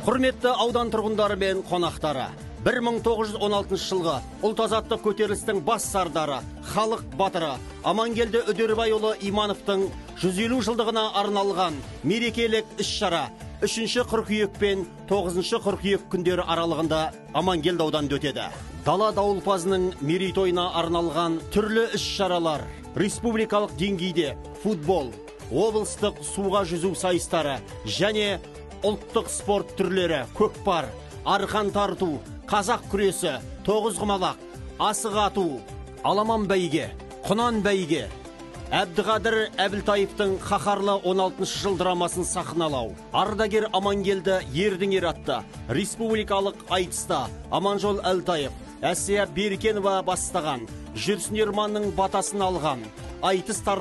Құрметті аудан тұрғындары мен қонақтары, 1916 жылғы ұлт-азаттық көтерілістің бас сардары, халық батыры Амангелді Үдербайұлы Имановтың 150 жылдығына арналған мерекелік іс-шара 3 қыркүйек пен 9 қыркүйек күндері аралығында Амангелді ауданында өтеді. Дала дауылпазының мерейтойына арналған түрлі іс-шаралар республикалық деңгейде футбол, облыстық суға жүзу сайыстары және ұлттық спорт түрлері көкпар, арқан тарту, қазақ күресі, тоғызқұмалақ, асық ату, аламан бәйге, құнан бәйге, Әбдіқадыр Әбілтаевтың қаһарлы 16 жыл драмасын сахналау, ардагер Амангелді ердің ер атты республикалық айтыста Аманжол Әлтаев, Әсия Беркенова бастаған Жүрсін Ерманның батасын алған айтыс